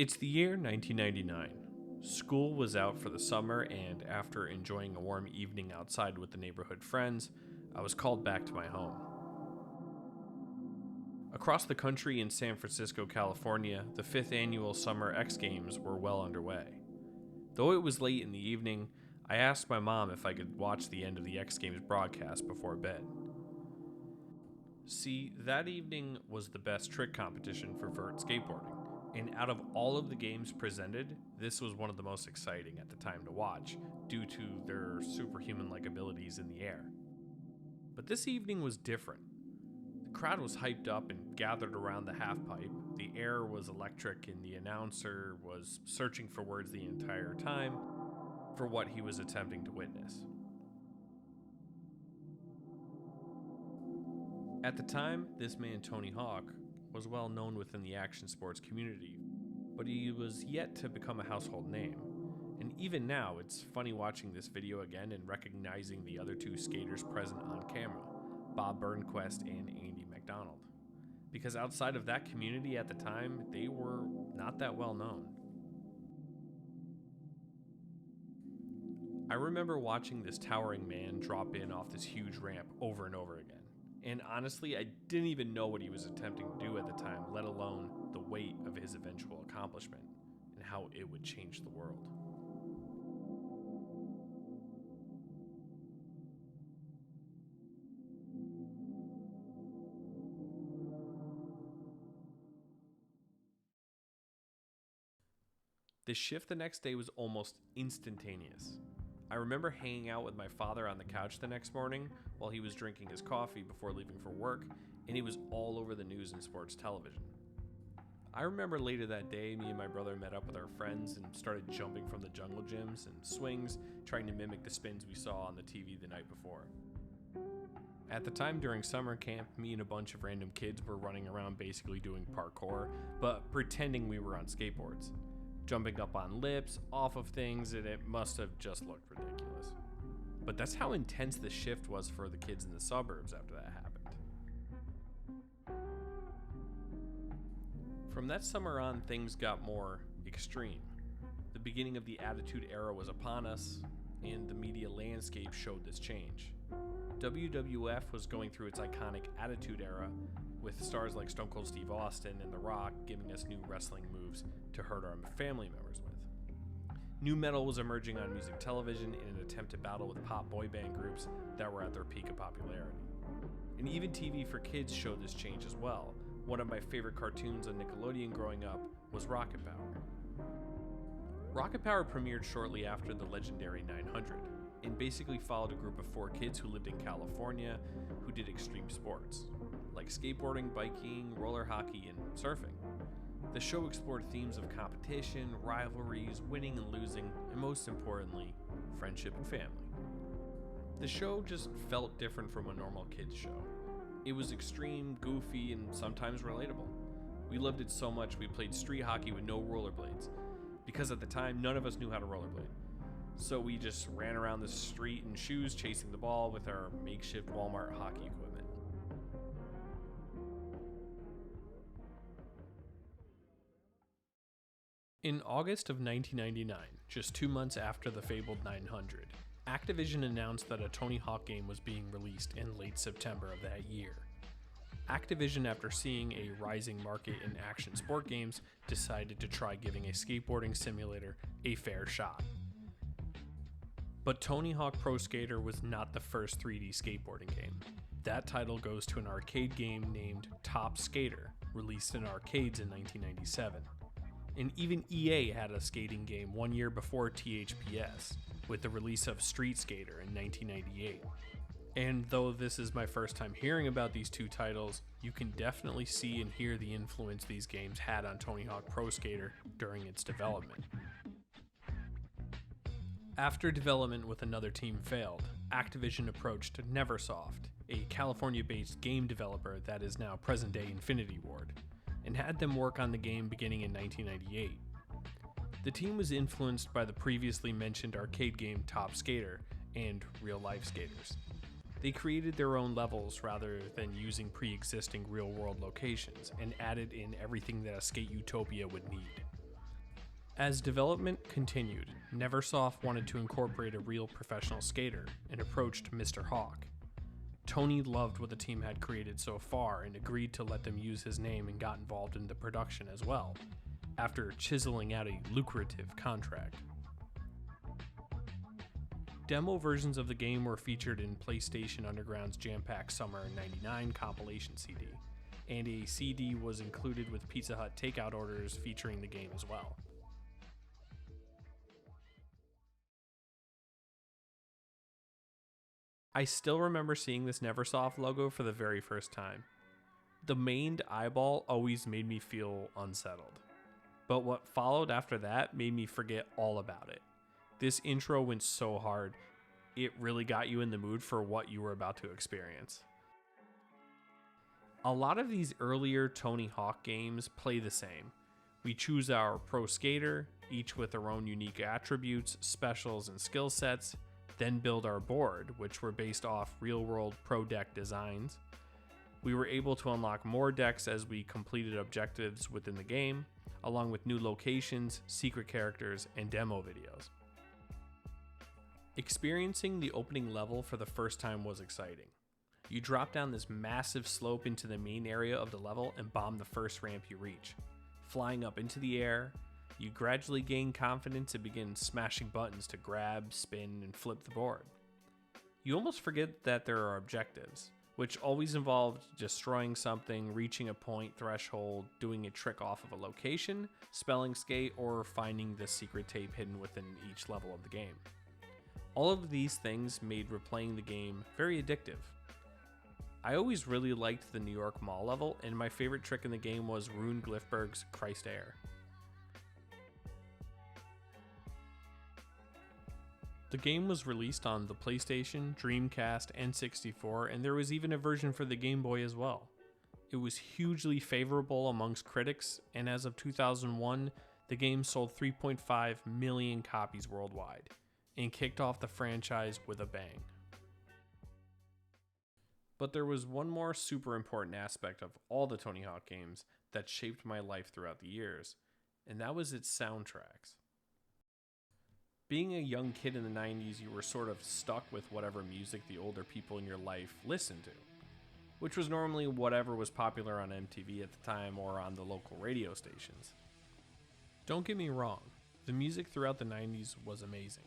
It's the year 1999. School was out for the summer, and after enjoying a warm evening outside with the neighborhood friends, I was called back to my home. Across the country in San Francisco, California, the 5th annual Summer X Games were well underway. Though it was late in the evening, I asked my mom if I could watch the end of the X Games broadcast before bed. See, that evening was the best trick competition for vert skateboarding, and out of all of the games presented, this was one of the most exciting at the time to watch, due to their superhuman-like abilities in the air. But this evening was different. The crowd was hyped up and gathered around the halfpipe, the air was electric, and the announcer was searching for words the entire time for what he was attempting to witness. At the time, this man, Tony Hawk, was well known within the action sports community, but he was yet to become a household name. And even now, it's funny watching this video again and recognizing the other two skaters present on camera, Bob Burnquist and Andy McDonald. Because outside of that community at the time, they were not that well known. I remember watching this towering man drop in off this huge ramp over and over again. And honestly, I didn't even know what he was attempting to do at the time, let alone the weight of his eventual accomplishment and how it would change the world. The shift the next day was almost instantaneous. I remember hanging out with my father on the couch the next morning while he was drinking his coffee before leaving for work, and it was all over the news and sports television. I remember later that day, me and my brother met up with our friends and started jumping from the jungle gyms and swings, trying to mimic the spins we saw on the TV the night before. At the time during summer camp, me and a bunch of random kids were running around basically doing parkour, but pretending we were on skateboards. Jumping up on lips, off of things, and it must have just looked ridiculous. But that's how intense the shift was for the kids in the suburbs after that happened. From that summer on, things got more extreme. The beginning of the Attitude Era was upon us, and the media landscape showed this change. WWF was going through its iconic Attitude Era, with stars like Stone Cold Steve Austin and The Rock giving us new wrestling moves to hurt our family members with. New metal was emerging on music television in an attempt to battle with pop boy band groups that were at their peak of popularity. And even TV for kids showed this change as well. One of my favorite cartoons on Nickelodeon growing up was Rocket Power. Rocket Power premiered shortly after the legendary 900, and basically followed a group of 4 kids who lived in California who did extreme sports, like skateboarding, biking, roller hockey, and surfing. The show explored themes of competition, rivalries, winning and losing, and most importantly, friendship and family. The show just felt different from a normal kids show. It was extreme, goofy, and sometimes relatable. We loved it so much we played street hockey with no rollerblades, because at the time none of us knew how to rollerblade. So we just ran around the street in shoes chasing the ball with our makeshift Walmart hockey equipment. In August of 1999, just 2 months after the fabled 900, Activision announced that a Tony Hawk game was being released in late September of that year. Activision, after seeing a rising market in action sport games, decided to try giving a skateboarding simulator a fair shot. But Tony Hawk Pro Skater was not the first 3D skateboarding game. That title goes to an arcade game named Top Skater, released in arcades in 1997. And even EA had a skating game 1 year before THPS, with the release of Street Skater in 1998. And though this is my first time hearing about these two titles, you can definitely see and hear the influence these games had on Tony Hawk Pro Skater during its development. After development with another team failed, Activision approached Neversoft, a California-based game developer that is now present-day Infinity Ward, and had them work on the game beginning in 1998. The team was influenced by the previously mentioned arcade game Top Skater and real-life skaters. They created their own levels rather than using pre-existing real-world locations, and added in everything that a skate utopia would need. As development continued, Neversoft wanted to incorporate a real professional skater and approached Mr. Hawk. Tony loved what the team had created so far and agreed to let them use his name and got involved in the production as well, after chiseling out a lucrative contract. Demo versions of the game were featured in PlayStation Underground's Jam-Packed Summer '99 compilation CD, and a CD was included with Pizza Hut takeout orders featuring the game as well. I still remember seeing this Neversoft logo for the very first time. The maned eyeball always made me feel unsettled, but what followed after that made me forget all about it. This intro went so hard, it really got you in the mood for what you were about to experience. A lot of these earlier Tony Hawk games play the same. We choose our pro skater, each with their own unique attributes, specials, and skill sets, then build our board, which were based off real-world pro deck designs. We were able to unlock more decks as we completed objectives within the game, along with new locations, secret characters, and demo videos. Experiencing the opening level for the first time was exciting. You drop down this massive slope into the main area of the level and bomb the first ramp you reach. Flying up into the air, you gradually gain confidence and begin smashing buttons to grab, spin, and flip the board. You almost forget that there are objectives, which always involved destroying something, reaching a point threshold, doing a trick off of a location, spelling skate, or finding the secret tape hidden within each level of the game. All of these things made replaying the game very addictive. I always really liked the New York Mall level, and my favorite trick in the game was Rune Glifberg's Christ Air. The game was released on the PlayStation, Dreamcast, and 64, and there was even a version for the Game Boy as well. It was hugely favorable amongst critics, and as of 2001, the game sold 3.5 million copies worldwide, and kicked off the franchise with a bang. But there was one more super important aspect of all the Tony Hawk games that shaped my life throughout the years, and that was its soundtracks. Being a young kid in the 90s, you were sort of stuck with whatever music the older people in your life listened to, which was normally whatever was popular on MTV at the time or on the local radio stations. Don't get me wrong, the music throughout the 90s was amazing,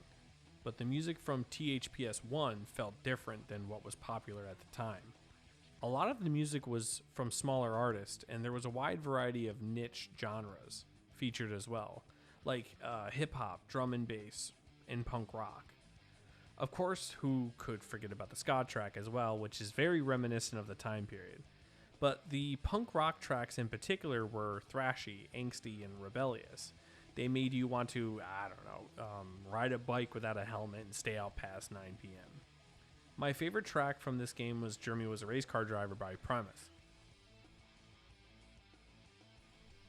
but the music from THPS 1 felt different than what was popular at the time. A lot of the music was from smaller artists, and there was a wide variety of niche genres featured as well, like hip-hop, drum and bass, and punk rock. Of course, who could forget about the ska track as well, which is very reminiscent of the time period. But the punk rock tracks in particular were thrashy, angsty, and rebellious. They made you want to, ride a bike without a helmet and stay out past 9 p.m. My favorite track from this game was Jeremy Was a Race Car Driver by Primus.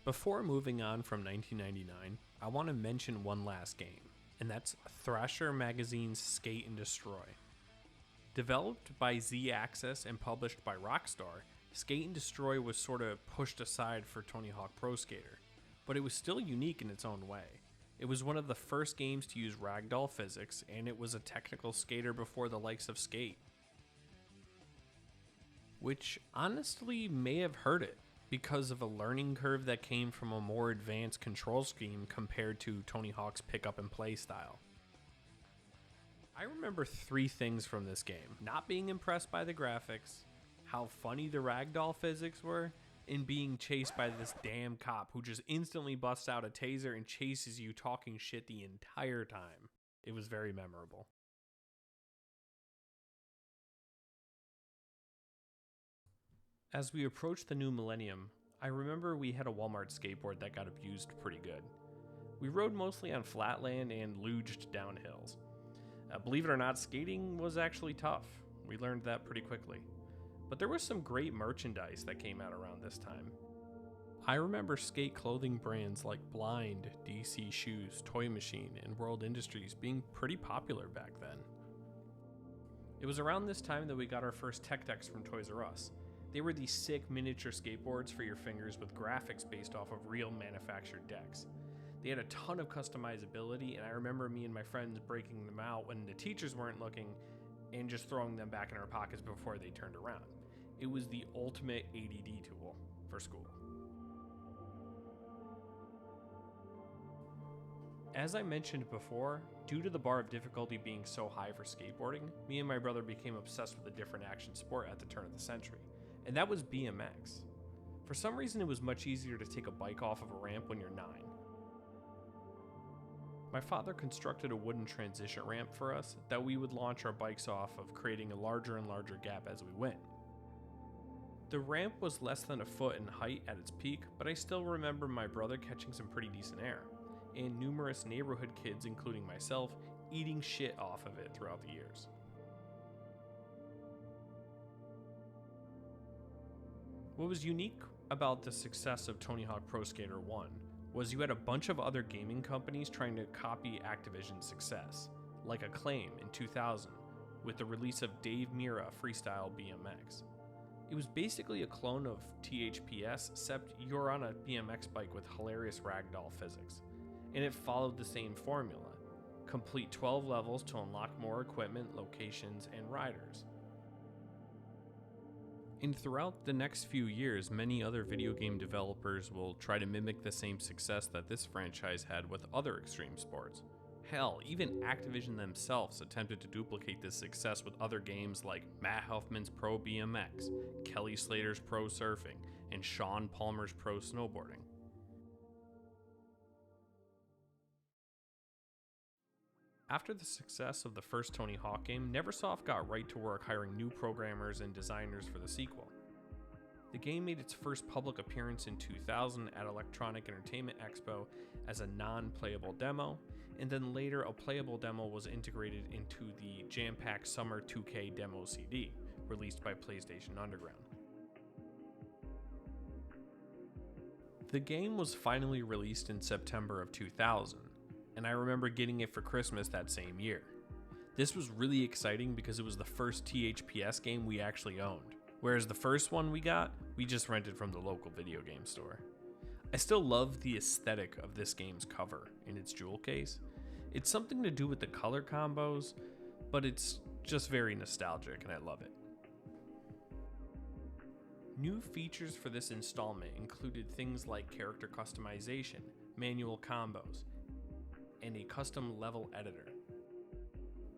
Before moving on from 1999, I want to mention one last game, and that's Thrasher Magazine's Skate and Destroy. Developed by Z-Axis and published by Rockstar, Skate and Destroy was sort of pushed aside for Tony Hawk Pro Skater, but it was still unique in its own way. It was one of the first games to use ragdoll physics, and it was a technical skater before the likes of Skate. Which honestly may have hurt it, because of a learning curve that came from a more advanced control scheme compared to Tony Hawk's pick-up and play style. I remember 3 things from this game: not being impressed by the graphics, how funny the ragdoll physics were, and being chased by this damn cop who just instantly busts out a taser and chases you talking shit the entire time. It was very memorable. As we approached the new millennium, I remember we had a Walmart skateboard that got abused pretty good. We rode mostly on flatland and luged down hills. Believe it or not, skating was actually tough. We learned that pretty quickly. But there was some great merchandise that came out around this time. I remember skate clothing brands like Blind, DC Shoes, Toy Machine, and World Industries being pretty popular back then. It was around this time that we got our first tech decks from Toys R Us. They were these sick miniature skateboards for your fingers with graphics based off of real manufactured decks. They had a ton of customizability, and I remember me and my friends breaking them out when the teachers weren't looking and just throwing them back in our pockets before they turned around. It was the ultimate ADD tool for school. As I mentioned before, due to the bar of difficulty being so high for skateboarding, me and my brother became obsessed with a different action sport at the turn of the century, and that was BMX. For some reason, it was much easier to take a bike off of a ramp when you're 9. My father constructed a wooden transition ramp for us that we would launch our bikes off of, creating a larger and larger gap as we went. The ramp was less than a foot in height at its peak, but I still remember my brother catching some pretty decent air, and numerous neighborhood kids, including myself, eating shit off of it throughout the years. What was unique about the success of Tony Hawk Pro Skater 1 was you had a bunch of other gaming companies trying to copy Activision's success, like Acclaim in 2000, with the release of Dave Mirra Freestyle BMX. It was basically a clone of THPS, except you're on a BMX bike with hilarious ragdoll physics. And it followed the same formula. Complete 12 levels to unlock more equipment, locations, and riders. And throughout the next few years, many other video game developers will try to mimic the same success that this franchise had with other extreme sports. Hell, even Activision themselves attempted to duplicate this success with other games like Matt Huffman's Pro BMX, Kelly Slater's Pro Surfing, and Sean Palmer's Pro Snowboarding. After the success of the first Tony Hawk game, Neversoft got right to work hiring new programmers and designers for the sequel. The game made its first public appearance in 2000 at Electronic Entertainment Expo as a non-playable demo, and then later a playable demo was integrated into the jam-packed Summer 2K demo CD, released by PlayStation Underground. The game was finally released in September of 2000, and I remember getting it for Christmas that same year. This was really exciting because it was the first THPS game we actually owned, whereas the first one we got, we just rented from the local video game store. I still love the aesthetic of this game's cover in its jewel case. It's something to do with the color combos, but it's just very nostalgic and I love it. New features for this installment included things like character customization, manual combos, and a custom level editor.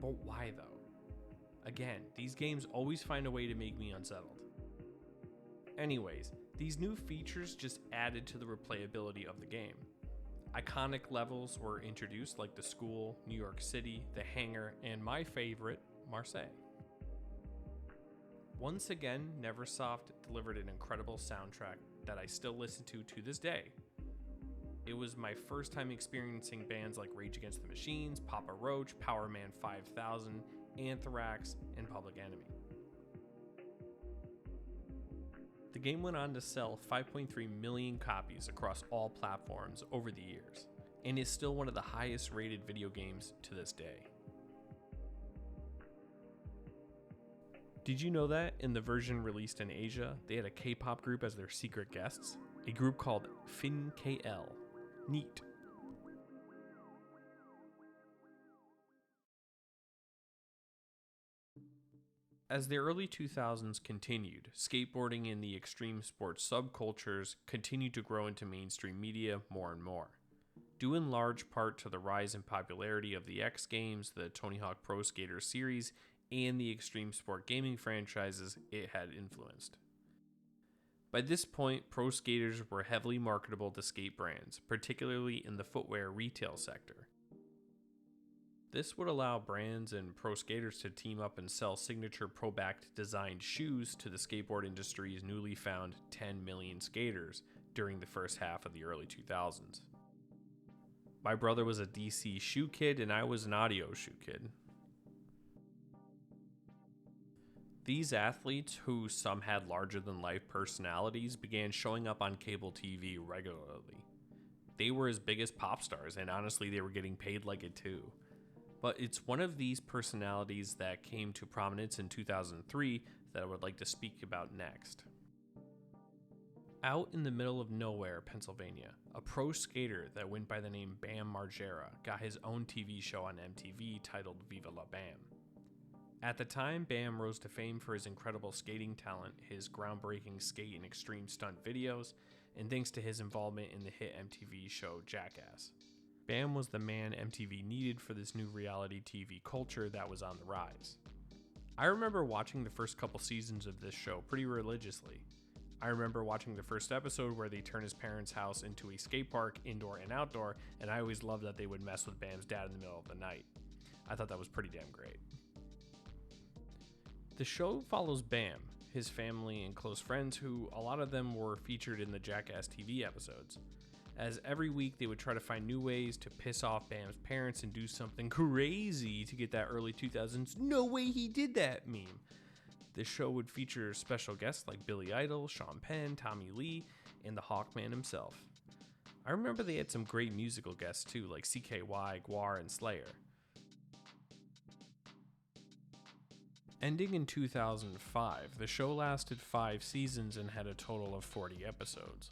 But why though? Again, these games always find a way to make me unsettled. Anyways, these new features just added to the replayability of the game. Iconic levels were introduced like the school, New York City, the hangar, and my favorite, Marseille. Once again, Neversoft delivered an incredible soundtrack that I still listen to this day. It was my first time experiencing bands like Rage Against the Machines, Papa Roach, Power Man 5000, Anthrax, and Public Enemy. The game went on to sell 5.3 million copies across all platforms over the years, and is still one of the highest rated video games to this day. Did you know that in the version released in Asia, they had a K-pop group as their secret guests? A group called FinKL. Neat. As the early 2000s continued, skateboarding and the extreme sports subcultures continued to grow into mainstream media more and more, due in large part to the rise in popularity of the X Games, the Tony Hawk Pro Skater series, and the extreme sport gaming franchises it had influenced. By this point, pro skaters were heavily marketable to skate brands, particularly in the footwear retail sector. This would allow brands and pro skaters to team up and sell signature pro-backed designed shoes to the skateboard industry's newly found 10 million skaters during the first half of the early 2000s. My brother was a DC shoe kid and I was an audio shoe kid. These athletes, who some had larger-than-life personalities, began showing up on cable TV regularly. They were as big as pop stars, and honestly, they were getting paid like it too. But it's one of these personalities that came to prominence in 2003 that I would like to speak about next. Out in the middle of nowhere, Pennsylvania, a pro skater that went by the name Bam Margera got his own TV show on MTV titled Viva La Bam. At the time, Bam rose to fame for his incredible skating talent, his groundbreaking skate and extreme stunt videos, and thanks to his involvement in the hit MTV show Jackass. Bam was the man MTV needed for this new reality TV culture that was on the rise. I remember watching the first couple seasons of this show pretty religiously. I remember watching the first episode where they turn his parents' house into a skate park, indoor and outdoor, and I always loved that they would mess with Bam's dad in the middle of the night. I thought that was pretty damn great. The show follows Bam, his family, and close friends who, a lot of them were featured in the Jackass TV episodes, as every week they would try to find new ways to piss off Bam's parents and do something crazy to get that early 2000s "no way he did that" meme. The show would feature special guests like Billy Idol, Sean Penn, Tommy Lee, and the Hawkman himself. I remember they had some great musical guests too, like CKY, Guar, and Slayer. Ending in 2005, the show lasted 5 seasons and had a total of 40 episodes.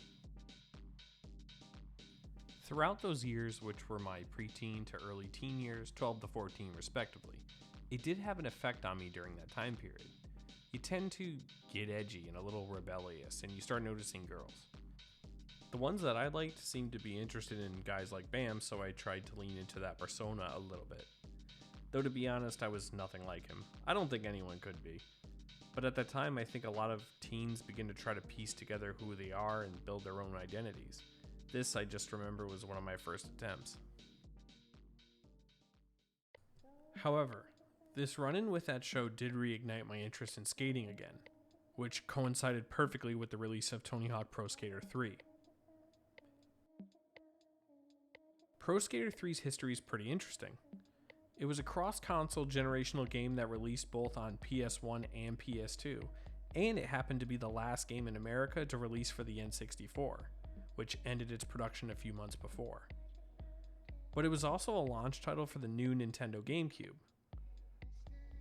Throughout those years, which were my preteen to early teen years, 12 to 14 respectively, it did have an effect on me during that time period. You tend to get edgy and a little rebellious, and you start noticing girls. The ones that I liked seemed to be interested in guys like Bam, so I tried to lean into that persona a little bit. Though to be honest, I was nothing like him. I don't think anyone could be. But at that time, I think a lot of teens begin to try to piece together who they are and build their own identities. This, I just remember, was one of my first attempts. However, this run-in with that show did reignite my interest in skating again, which coincided perfectly with the release of Tony Hawk Pro Skater 3. Pro Skater 3's history is pretty interesting. It was a cross-console generational game that released both on PS1 and PS2, and it happened to be the last game in America to release for the N64, which ended its production a few months before. But it was also a launch title for the new Nintendo GameCube.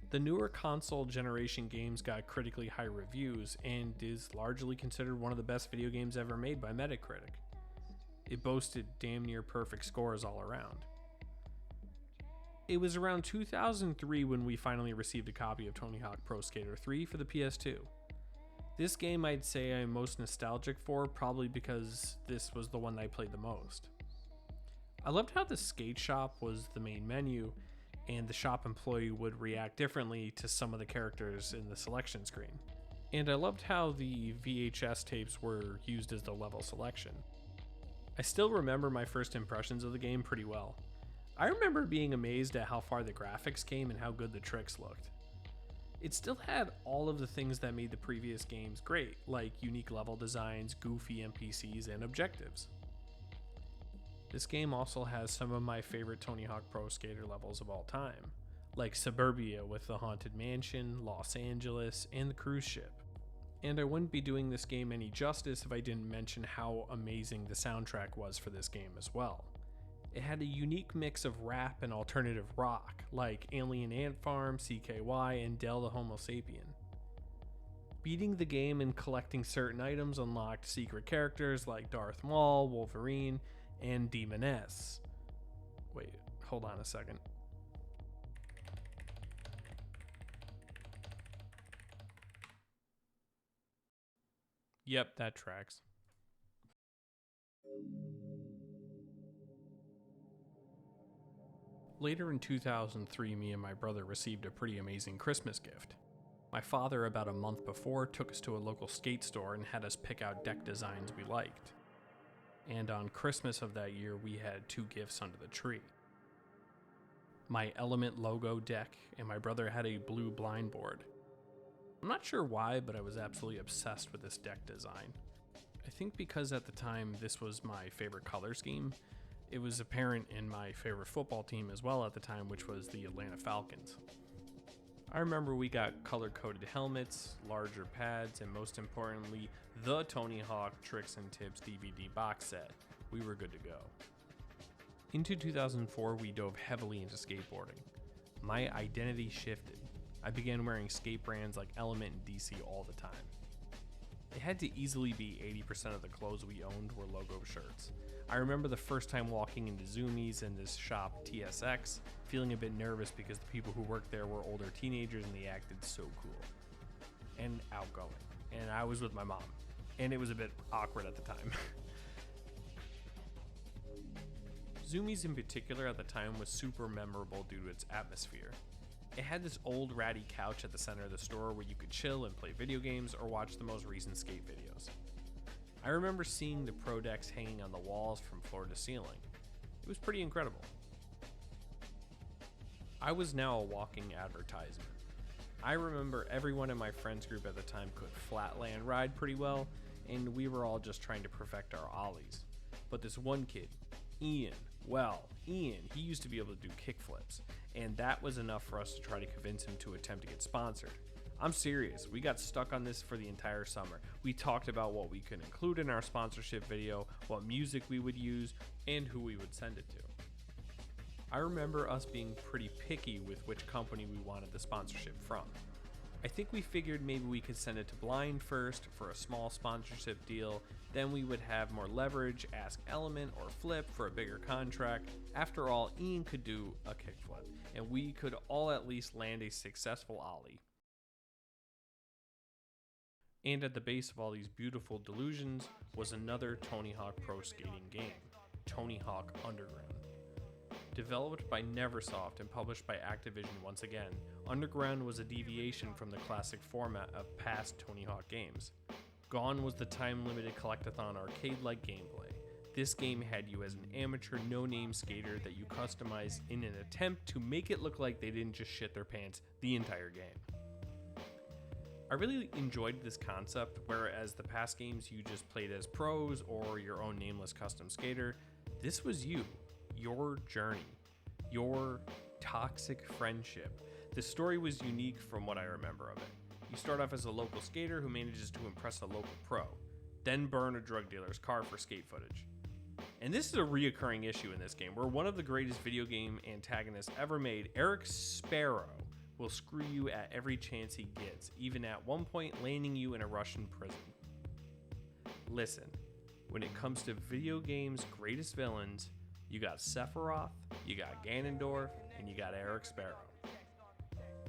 The newer console generation games got critically high reviews and is largely considered one of the best video games ever made by Metacritic. It boasted damn near perfect scores all around. It was around 2003 when we finally received a copy of Tony Hawk Pro Skater 3 for the PS2. This game I'd say I'm most nostalgic for, probably because this was the one I played the most. I loved how the skate shop was the main menu, and the shop employee would react differently to some of the characters in the selection screen. And I loved how the VHS tapes were used as the level selection. I still remember my first impressions of the game pretty well. I remember being amazed at how far the graphics came and how good the tricks looked. It still had all of the things that made the previous games great, like unique level designs, goofy NPCs, and objectives. This game also has some of my favorite Tony Hawk Pro Skater levels of all time, like Suburbia with the Haunted Mansion, Los Angeles, and the cruise ship. And I wouldn't be doing this game any justice if I didn't mention how amazing the soundtrack was for this game as well. It had a unique mix of rap and alternative rock, like Alien Ant Farm, CKY, and Del the Homo Sapien. Beating the game and collecting certain items unlocked secret characters like Darth Maul, Wolverine, and Demoness. Wait, hold on a second. Yep, that tracks. Later in 2003, me and my brother received a pretty amazing Christmas gift. My father, about a month before, took us to a local skate store and had us pick out deck designs we liked. And on Christmas of that year, we had 2 gifts under the tree. My Element logo deck, and my brother had a blue blind board. I'm not sure why, but I was absolutely obsessed with this deck design. I think because at the time this was my favorite color scheme. It was apparent in my favorite football team as well at the time, which was the Atlanta Falcons. I remember we got color-coded helmets, larger pads, and most importantly, the Tony Hawk Tricks and Tips DVD box set. We were good to go. Into 2004, we dove heavily into skateboarding. My identity shifted. I began wearing skate brands like Element and DC all the time. It had to easily be 80% of the clothes we owned were logo shirts. I remember the first time walking into Zoomies in this shop, TSX, feeling a bit nervous because the people who worked there were older teenagers and they acted so cool and outgoing. And I was with my mom, and it was a bit awkward at the time. Zoomies in particular at the time was super memorable due to its atmosphere. It had this old ratty couch at the center of the store where you could chill and play video games or watch the most recent skate videos. I remember seeing the pro decks hanging on the walls from floor to ceiling. It was pretty incredible. I was now a walking advertisement. I remember everyone in my friends group at the time could flatland ride pretty well, and we were all just trying to perfect our ollies. But this one kid, Ian, he used to be able to do kickflips, and that was enough for us to try to convince him to attempt to get sponsored. I'm serious, we got stuck on this for the entire summer. We talked about what we could include in our sponsorship video, what music we would use, and who we would send it to. I remember us being pretty picky with which company we wanted the sponsorship from. I think we figured maybe we could send it to Blind first for a small sponsorship deal, then we would have more leverage, ask Element or Flip for a bigger contract. After all, Ian could do a kickflip, and we could all at least land a successful ollie. And at the base of all these beautiful delusions was another Tony Hawk Pro Skating game, Tony Hawk Underground. Developed by Neversoft and published by Activision once again, Underground was a deviation from the classic format of past Tony Hawk games. Gone was the time-limited collectathon arcade-like gameplay. This game had you as an amateur no-name skater that you customized in an attempt to make it look like they didn't just shit their pants the entire game. I really enjoyed this concept, whereas the past games you just played as pros or your own nameless custom skater, this was you. Your journey, your toxic friendship. The story was unique from what I remember of it. You start off as a local skater who manages to impress a local pro, then burn a drug dealer's car for skate footage. And this is a reoccurring issue in this game, where one of the greatest video game antagonists ever made, Eric Sparrow, will screw you at every chance he gets, even at one point landing you in a Russian prison. Listen, when it comes to video games' greatest villains, you got Sephiroth, you got Ganondorf, and you got Eric Sparrow.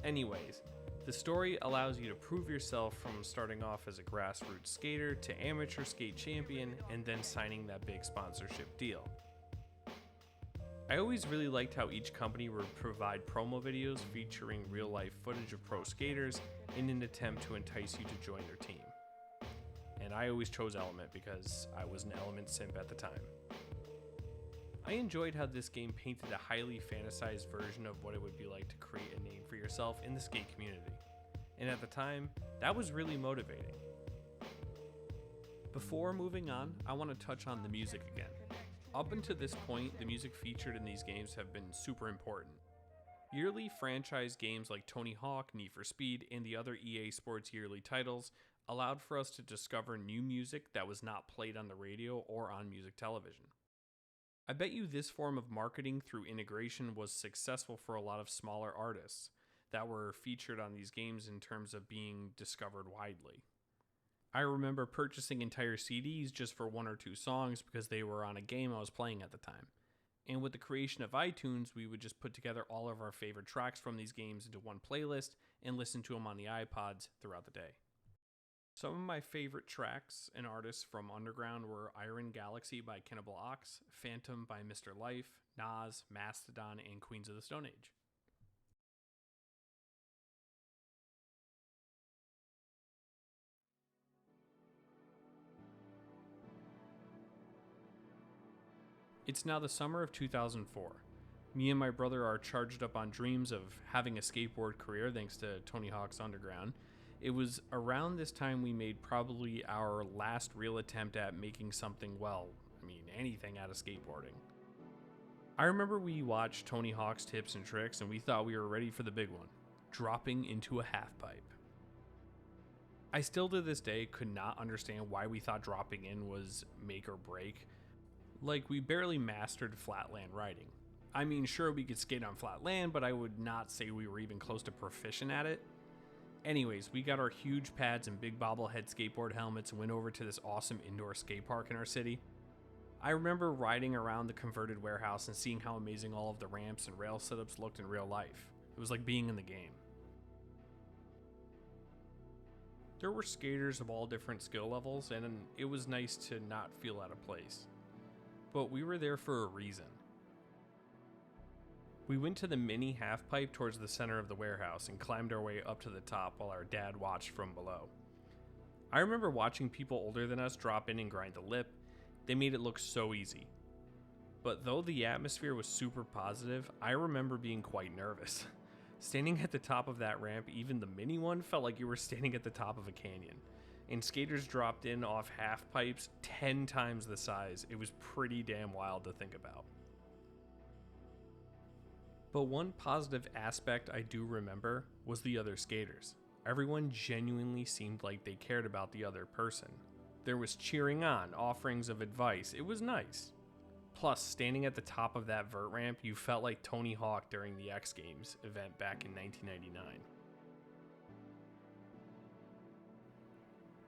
Anyways, the story allows you to prove yourself from starting off as a grassroots skater to amateur skate champion and then signing that big sponsorship deal. I always really liked how each company would provide promo videos featuring real life footage of pro skaters in an attempt to entice you to join their team. And I always chose Element because I was an Element simp at the time. I enjoyed how this game painted a highly fantasized version of what it would be like to create a name for yourself in the skate community. And at the time, that was really motivating. Before moving on, I want to touch on the music again. Up until this point, the music featured in these games have been super important. Yearly franchise games like Tony Hawk, Need for Speed, and the other EA Sports yearly titles allowed for us to discover new music that was not played on the radio or on music television. I bet you this form of marketing through integration was successful for a lot of smaller artists that were featured on these games in terms of being discovered widely. I remember purchasing entire CDs just for one or two songs because they were on a game I was playing at the time. And with the creation of iTunes, we would just put together all of our favorite tracks from these games into one playlist and listen to them on the iPods throughout the day. Some of my favorite tracks and artists from Underground were Iron Galaxy by Cannibal Ox, Phantom by Mr. Life, Nas, Mastodon, and Queens of the Stone Age. It's now the summer of 2004. Me and my brother are charged up on dreams of having a skateboard career thanks to Tony Hawk's Underground. It was around this time we made probably our last real attempt at making something, anything out of skateboarding. I remember we watched Tony Hawk's Tips and Tricks and we thought we were ready for the big one, dropping into a half pipe. I still to this day could not understand why we thought dropping in was make or break. Like, we barely mastered flatland riding. I mean, sure, we could skate on flat land, but I would not say we were even close to proficient at it. Anyways, we got our huge pads and big bobblehead skateboard helmets and went over to this awesome indoor skate park in our city. I remember riding around the converted warehouse and seeing how amazing all of the ramps and rail setups looked in real life. It was like being in the game. There were skaters of all different skill levels, and it was nice to not feel out of place. But we were there for a reason. We went to the mini half-pipe towards the center of the warehouse and climbed our way up to the top while our dad watched from below. I remember watching people older than us drop in and grind a lip. They made it look so easy. But though the atmosphere was super positive, I remember being quite nervous. Standing at the top of that ramp, even the mini one, felt like you were standing at the top of a canyon. And skaters dropped in off half pipes 10 times the size. It was pretty damn wild to think about. But one positive aspect I do remember was the other skaters. Everyone genuinely seemed like they cared about the other person. There was cheering on, offerings of advice. It was nice. Plus, standing at the top of that vert ramp, you felt like Tony Hawk during the X Games event back in 1999.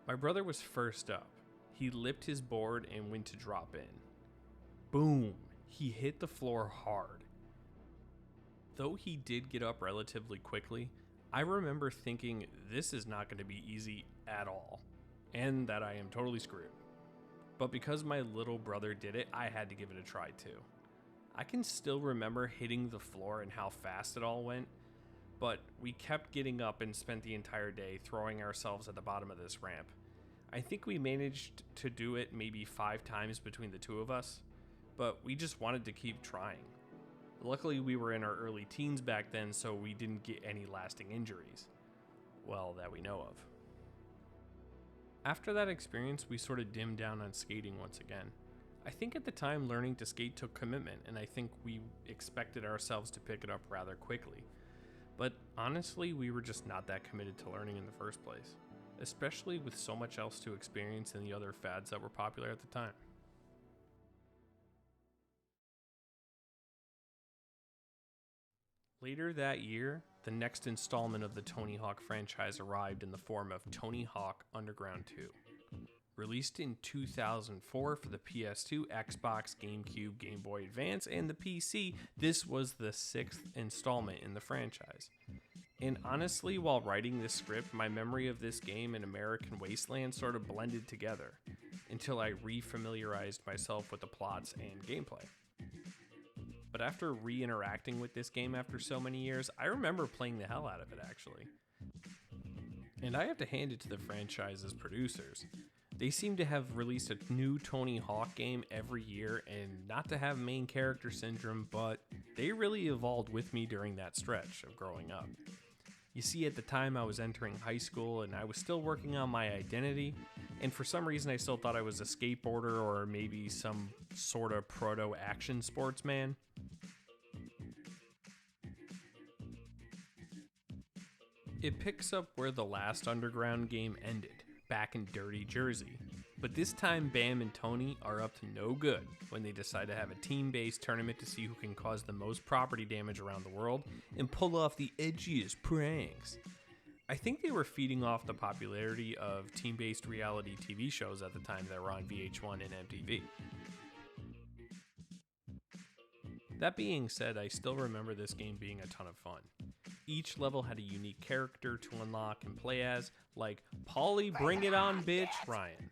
My brother was first up. He lipped his board and went to drop in. Boom! He hit the floor hard. Though he did get up relatively quickly, I remember thinking this is not going to be easy at all, and that I am totally screwed. But because my little brother did it, I had to give it a try too. I can still remember hitting the floor and how fast it all went, but we kept getting up and spent the entire day throwing ourselves at the bottom of this ramp. I think we managed to do it maybe 5 times between the two of us, but we just wanted to keep trying. Luckily, we were in our early teens back then, so we didn't get any lasting injuries. Well, that we know of. After that experience, we sort of dimmed down on skating once again. I think at the time learning to skate took commitment, and I think we expected ourselves to pick it up rather quickly. But honestly, we were just not that committed to learning in the first place, especially with so much else to experience in the other fads that were popular at the time. Later that year, the next installment of the Tony Hawk franchise arrived in the form of Tony Hawk Underground 2. Released in 2004 for the PS2, Xbox, GameCube, Game Boy Advance, and the PC, this was the 6th installment in the franchise. And honestly, while writing this script, my memory of this game and American Wasteland sort of blended together until I refamiliarized myself with the plots and gameplay. But after re-interacting with this game after so many years, I remember playing the hell out of it, actually. And I have to hand it to the franchise's producers. They seem to have released a new Tony Hawk game every year, and not to have main character syndrome, but they really evolved with me during that stretch of growing up. You see, at the time I was entering high school and I was still working on my identity, and for some reason I still thought I was a skateboarder or maybe some sort of proto-action sportsman. It picks up where the last Underground game ended, back in Dirty Jersey. But this time Bam and Tony are up to no good when they decide to have a team-based tournament to see who can cause the most property damage around the world and pull off the edgiest pranks. I think they were feeding off the popularity of team-based reality TV shows at the time that were on VH1 and MTV. That being said, I still remember this game being a ton of fun. Each level had a unique character to unlock and play as, like Paulie Bring It On Bitch Ryan,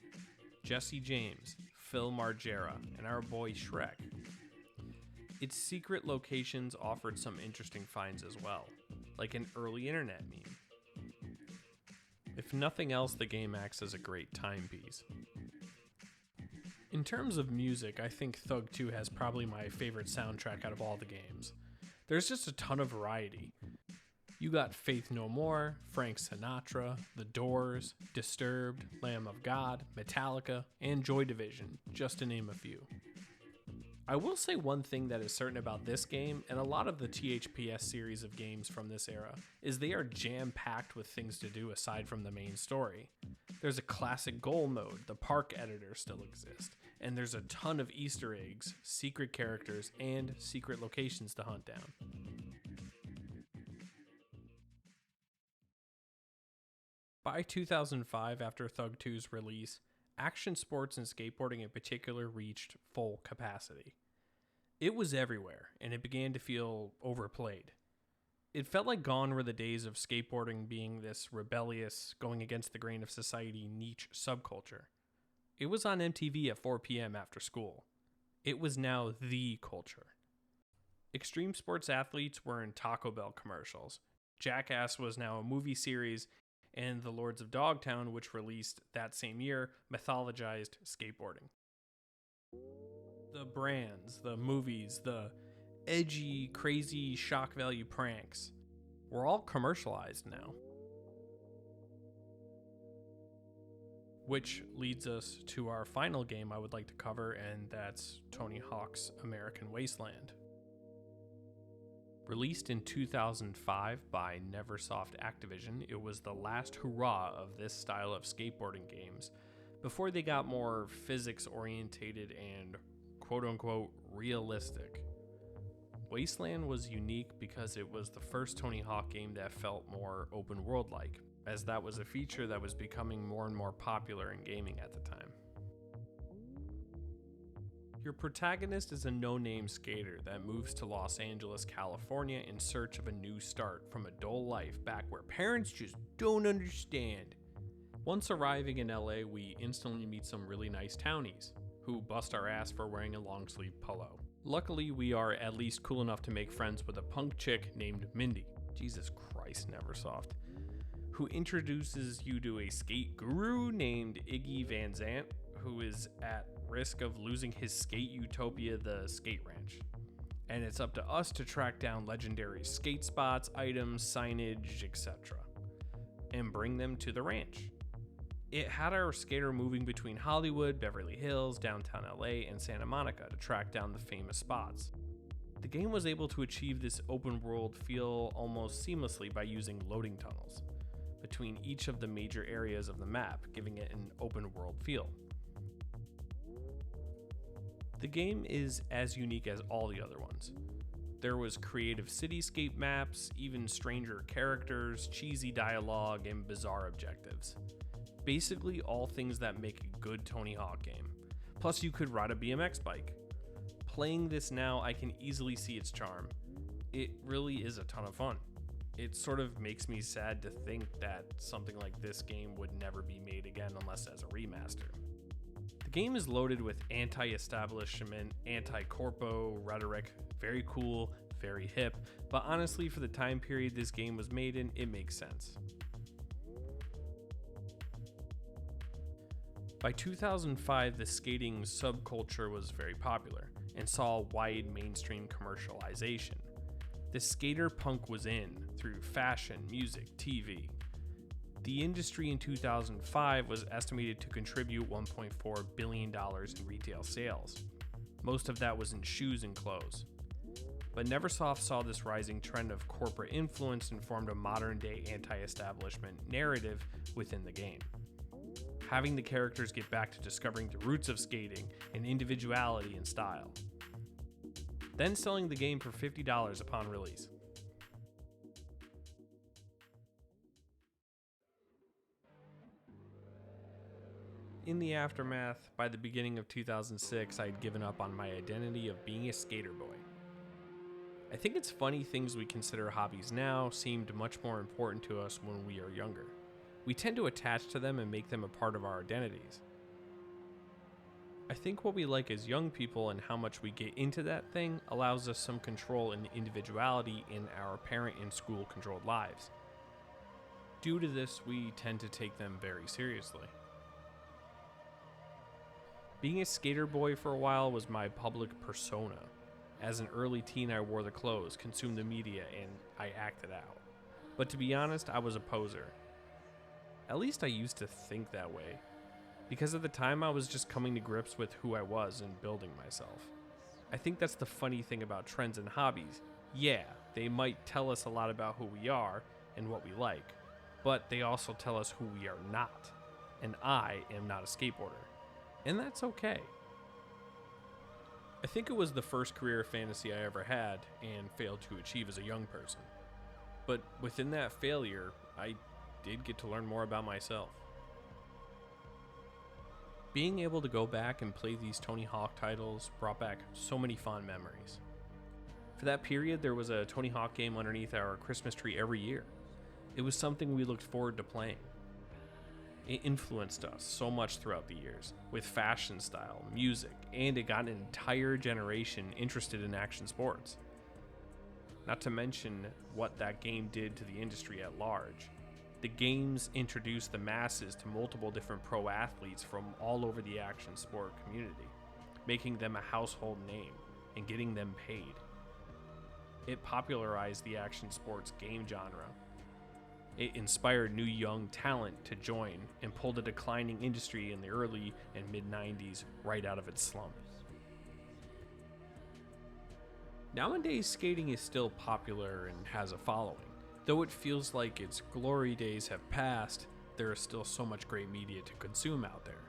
Jesse James, Phil Margera, and our boy Shrek. Its secret locations offered some interesting finds as well, like an early internet meme. If nothing else, the game acts as a great timepiece. In terms of music, I think Thug 2 has probably my favorite soundtrack out of all the games. There's just a ton of variety. You got Faith No More, Frank Sinatra, The Doors, Disturbed, Lamb of God, Metallica, and Joy Division, just to name a few. I will say one thing that is certain about this game, and a lot of the THPS series of games from this era, is they are jam-packed with things to do aside from the main story. There's a classic goal mode, the park editor still exists, and there's a ton of Easter eggs, secret characters, and secret locations to hunt down. By 2005, after Thug 2's release, action sports and skateboarding in particular reached full capacity. It was everywhere, and it began to feel overplayed. It felt like gone were the days of skateboarding being this rebellious, going against the grain of society niche subculture. It was on MTV at 4 p.m. after school. It was now the culture. Extreme sports athletes were in Taco Bell commercials. Jackass was now a movie series, and The Lords of Dogtown, which released that same year, mythologized skateboarding. The brands, the movies, the edgy, crazy, shock value pranks were all commercialized now. Which leads us to our final game I would like to cover, and that's Tony Hawk's American Wasteland. Released in 2005 by Neversoft Activision, it was the last hurrah of this style of skateboarding games before they got more physics-orientated and quote-unquote realistic. Wasteland was unique because it was the first Tony Hawk game that felt more open-world-like, as that was a feature that was becoming more and more popular in gaming at the time. Your protagonist is a no-name skater that moves to Los Angeles, California in search of a new start from a dull life back where parents just don't understand. Once arriving in LA, we instantly meet some really nice townies who bust our ass for wearing a long-sleeve polo. Luckily, we are at least cool enough to make friends with a punk chick named Mindy. Jesus Christ, Neversoft. Who introduces you to a skate guru named Iggy Van Zant, who is at risk of losing his skate utopia, the skate ranch. And it's up to us to track down legendary skate spots, items, signage, etc. and bring them to the ranch. It had our skater moving between Hollywood, Beverly Hills, downtown LA, and Santa Monica to track down the famous spots. The game was able to achieve this open world feel almost seamlessly by using loading tunnels between each of the major areas of the map, giving it an open world feel. The game is as unique as all the other ones. There was creative cityscape maps, even stranger characters, cheesy dialogue, and bizarre objectives. Basically all things that make a good Tony Hawk game. Plus you could ride a BMX bike. Playing this now, I can easily see its charm. It really is a ton of fun. It sort of makes me sad to think that something like this game would never be made again unless as a remaster. The game is loaded with anti-establishment, anti-corpo rhetoric, very cool, very hip, but honestly for the time period this game was made in, it makes sense. By 2005, the skating subculture was very popular and saw wide mainstream commercialization. The skater punk was in through fashion, music, TV. The industry in 2005 was estimated to contribute $1.4 billion in retail sales. Most of that was in shoes and clothes. But Neversoft saw this rising trend of corporate influence and formed a modern-day anti-establishment narrative within the game. Having the characters get back to discovering the roots of skating and individuality and style. Then selling the game for $50 upon release. In the aftermath, by the beginning of 2006, I had given up on my identity of being a skater boy. I think it's funny things we consider hobbies now seemed much more important to us when we are younger. We tend to attach to them and make them a part of our identities. I think what we like as young people and how much we get into that thing allows us some control and individuality in our parent and school controlled lives. Due to this, we tend to take them very seriously. Being a skater boy for a while was my public persona. As an early teen, I wore the clothes, consumed the media, and I acted out. But to be honest, I was a poser. At least I used to think that way. Because at the time, I was just coming to grips with who I was and building myself. I think that's the funny thing about trends and hobbies. Yeah, they might tell us a lot about who we are and what we like, but they also tell us who we are not. And I am not a skateboarder. And that's okay. I think it was the first career fantasy I ever had and failed to achieve as a young person. But within that failure, I did get to learn more about myself. Being able to go back and play these Tony Hawk titles brought back so many fond memories. For that period, there was a Tony Hawk game underneath our Christmas tree every year. It was something we looked forward to playing. It influenced us so much throughout the years, with fashion style, music, and it got an entire generation interested in action sports. Not to mention what that game did to the industry at large. The games introduced the masses to multiple different pro athletes from all over the action sport community, making them a household name and getting them paid. It popularized the action sports game genre. It inspired new young talent to join and pulled a declining industry in the early and mid-90s right out of its slump. Nowadays, skating is still popular and has a following. Though it feels like its glory days have passed, there is still so much great media to consume out there.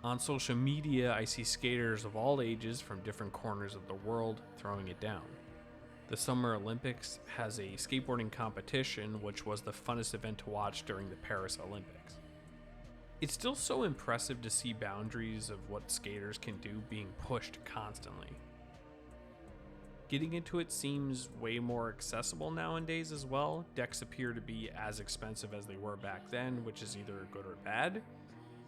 On social media, I see skaters of all ages from different corners of the world throwing it down. The Summer Olympics has a skateboarding competition, which was the funnest event to watch during the Paris Olympics. It's still so impressive to see boundaries of what skaters can do being pushed constantly. Getting into it seems way more accessible nowadays as well. Decks appear to be as expensive as they were back then, which is either good or bad.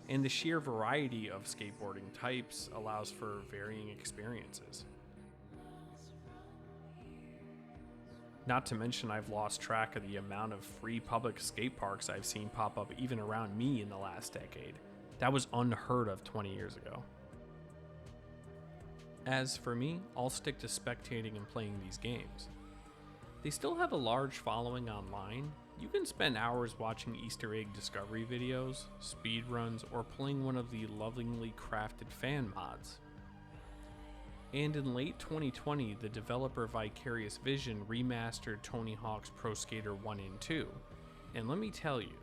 And the sheer variety of skateboarding types allows for varying experiences. Not to mention, I've lost track of the amount of free public skate parks I've seen pop up even around me in the last decade. That was unheard of 20 years ago. As for me, I'll stick to spectating and playing these games. They still have a large following online. You can spend hours watching Easter egg discovery videos, speedruns, or playing one of the lovingly crafted fan mods. And in late 2020, the developer Vicarious Vision remastered Tony Hawk's Pro Skater 1 and 2. And let me tell you,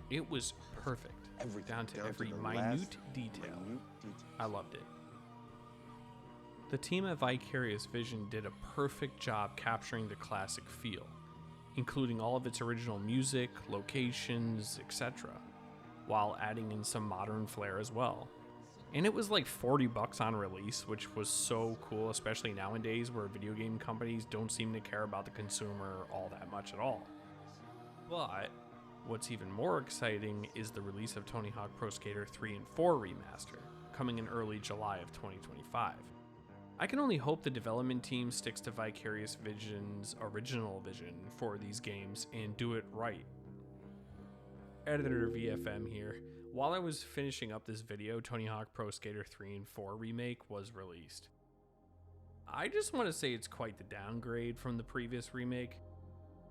it was perfect, down to every minute detail. I loved it. The team at Vicarious Vision did a perfect job capturing the classic feel, including all of its original music, locations, etc., while adding in some modern flair as well. And it was like $40 on release, which was so cool, especially nowadays where video game companies don't seem to care about the consumer all that much at all. But what's even more exciting is the release of Tony Hawk Pro Skater 3 and 4 Remaster, coming in early July of 2025. I can only hope the development team sticks to Vicarious Vision's original vision for these games and do it right. Editor VFM here. While I was finishing up this video, Tony Hawk Pro Skater 3 and 4 Remake was released. I just want to say it's quite the downgrade from the previous remake.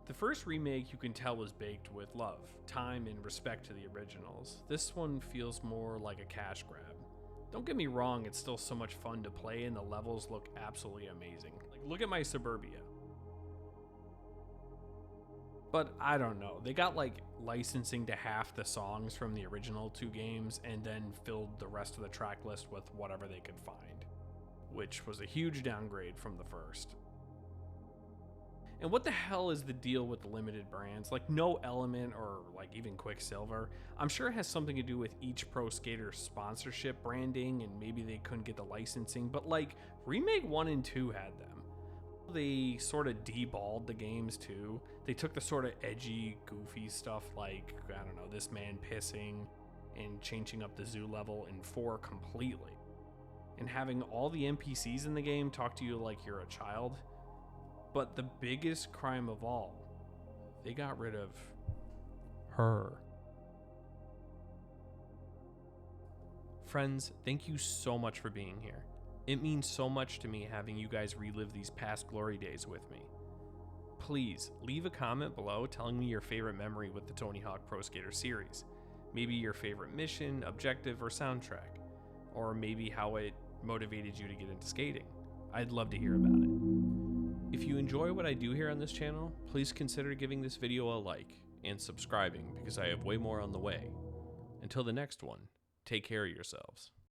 The first remake you can tell was baked with love, time, and respect to the originals. This one feels more like a cash grab. Don't get me wrong, it's still so much fun to play and the levels look absolutely amazing. Like, look at my Suburbia. But I don't know, they got like licensing to half the songs from the original two games and then filled the rest of the track list with whatever they could find, which was a huge downgrade from the first. And what the hell is the deal with the limited brands? Like, no Element or like even Quicksilver. I'm sure it has something to do with each pro skater sponsorship branding and maybe they couldn't get the licensing, but like Remake 1 and 2 had them. They sort of deballed the games too. They took the sort of edgy, goofy stuff like, I don't know, this man pissing and changing up the zoo level in 4 completely. And having all the NPCs in the game talk to you like you're a child. But the biggest crime of all, they got rid of her. Friends, thank you so much for being here. It means so much to me having you guys relive these past glory days with me. Please leave a comment below telling me your favorite memory with the Tony Hawk Pro Skater series. Maybe your favorite mission, objective, or soundtrack. Or maybe how it motivated you to get into skating. I'd love to hear about it. If you enjoy what I do here on this channel, please consider giving this video a like and subscribing because I have way more on the way. Until the next one, take care of yourselves.